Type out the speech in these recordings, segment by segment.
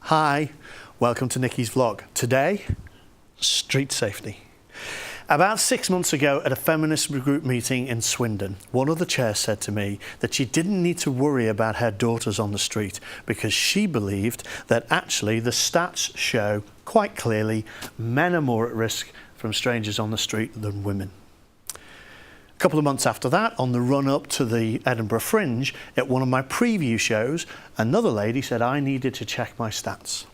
Hi, welcome to Nicci's vlog. Today, street safety. About 6 months ago at a feminist group meeting in Swindon, one of the chairs said to me that she didn't need to worry about her daughters on the street because she believed that actually the stats show quite clearly men are more at risk from strangers on the street than women. A couple of months after that, on the run up to the Edinburgh Fringe, at one of my preview shows, another lady said I needed to check my stats.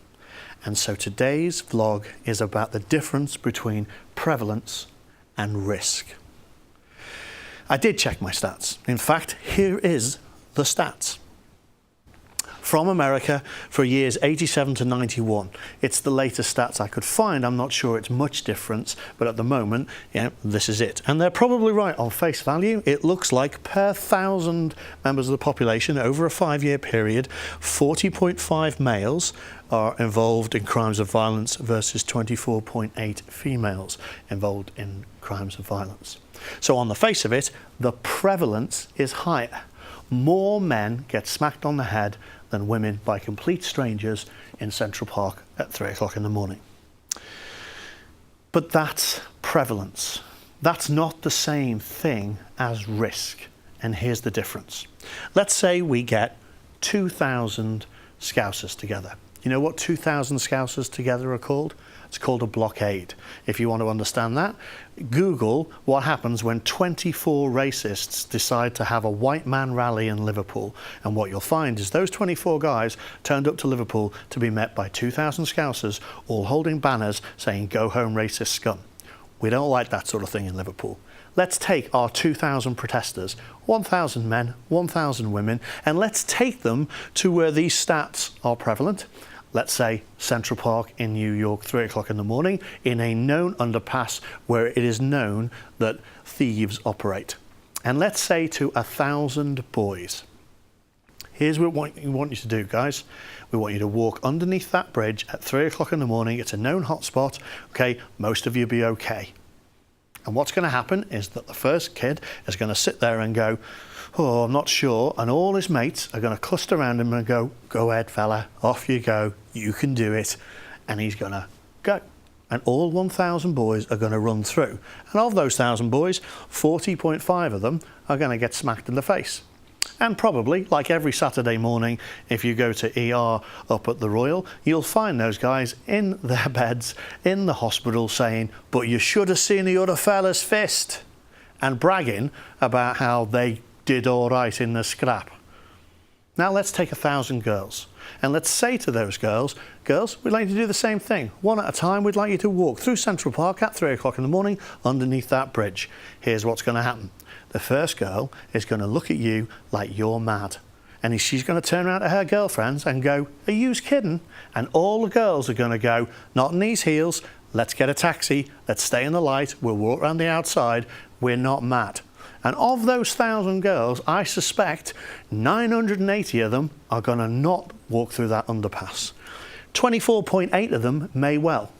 And so today's vlog is about the difference between prevalence and risk. I did check my stats. In fact, here is the stats. From America for years 87 to 91. It's the latest stats I could find. I'm not sure it's much difference, but at the moment, this is it. And they're probably right on face value. It looks like per 1,000 members of the population over a 5-year period, 40.5 males are involved in crimes of violence versus 24.8 females involved in crimes of violence. So on the face of it, the prevalence is higher. More men get smacked on the head than women by complete strangers in Central Park at 3 o'clock in the morning. But that's prevalence. That's not the same thing as risk. And here's the difference. Let's say we get 2,000 Scousers together. You know what 2,000 Scousers together are called? It's called a blockade. If you want to understand that, Google what happens when 24 racists decide to have a white man rally in Liverpool. And what you'll find is those 24 guys turned up to Liverpool to be met by 2,000 Scousers, all holding banners saying, "Go home, racist scum." We don't like that sort of thing in Liverpool. Let's take our 2,000 protesters, 1,000 men, 1,000 women, and let's take them to where these stats are prevalent. Let's say Central Park in New York, 3 o'clock in the morning, in a known underpass where it is known that thieves operate. And let's say to 1,000 boys. Here's what we want you to do, guys. We want you to walk underneath that bridge at 3 o'clock in the morning. It's a known hotspot. Okay, most of you be okay. And what's going to happen is that the first kid is going to sit there and go, "Oh, I'm not sure," and all his mates are going to cluster around him and go, "Go ahead, fella, off you go, you can do it," and he's going to go. And all 1,000 boys are going to run through. And of those 1,000 boys, 40.5 of them are going to get smacked in the face. And probably, like every Saturday morning, if you go to ER up at the Royal, you'll find those guys in their beds in the hospital saying, "But you should have seen the other fella's fist," and bragging about how they did all right in the scrap. Now let's take 1,000 girls and let's say to those girls, "Girls, we'd like you to do the same thing. One at a time, we'd like you to walk through Central Park at 3 o'clock in the morning underneath that bridge." Here's what's going to happen. The first girl is going to look at you like you're mad. And she's going to turn around to her girlfriends and go, "Are you kidding?" And all the girls are going to go, "Not in these heels. Let's get a taxi. Let's stay in the light. We'll walk around the outside. We're not mad." And of those 1,000 girls, I suspect 980 of them are going to not walk through that underpass. 24.8 of them may well.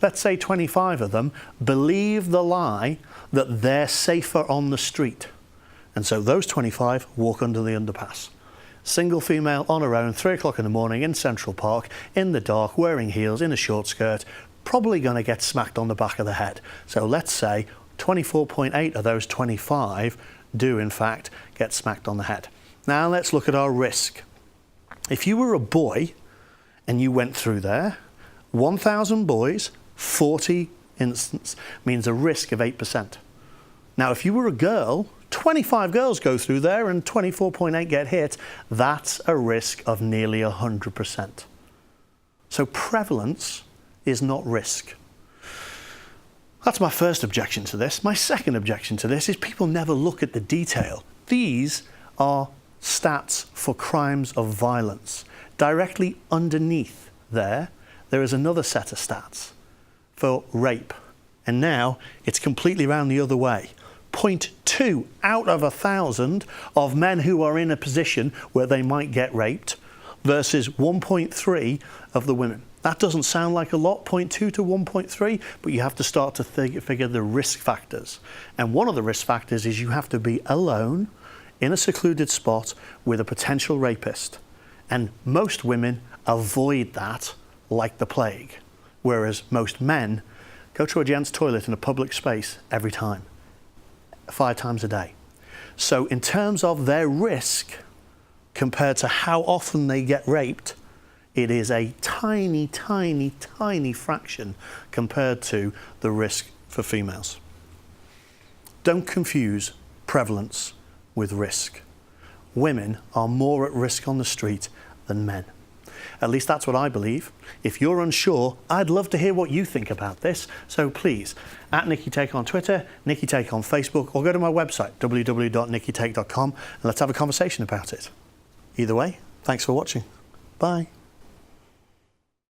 Let's say 25 of them believe the lie that they're safer on the street. And so those 25 walk under the underpass. Single female on her own, 3 o'clock in the morning in Central Park, in the dark, wearing heels, in a short skirt, probably going to get smacked on the back of the head. So let's say 24.8 of those 25 do in fact get smacked on the head. Now let's look at our risk. If you were a boy and you went through there, 1,000 boys, 40 incidents means a risk of 8%. Now if you were a girl, 25 girls go through there and 24.8 get hit, that's a risk of nearly 100%. So prevalence is not risk. That's my first objection to this. My second objection to this is people never look at the detail. These are stats for crimes of violence. Directly underneath there is another set of stats for rape. And now it's completely round the other way. 0.2 out of 1,000 of men who are in a position where they might get raped versus 1.3 of the women. That doesn't sound like a lot, 0.2 to 1.3, but you have to start to figure the risk factors. And one of the risk factors is you have to be alone in a secluded spot with a potential rapist. And most women avoid that like the plague, whereas most men go to a gents' toilet in a public space every time, 5 times a day. So in terms of their risk compared to how often they get raped, it is a tiny, tiny, tiny fraction compared to the risk for females. Don't confuse prevalence with risk. Women are more at risk on the street than men. At least that's what I believe. If you're unsure, I'd love to hear what you think about this. So please, at Nicci Take on Twitter, Nicci Take on Facebook, or go to my website, www.niccitake.com, and let's have a conversation about it. Either way, thanks for watching. Bye.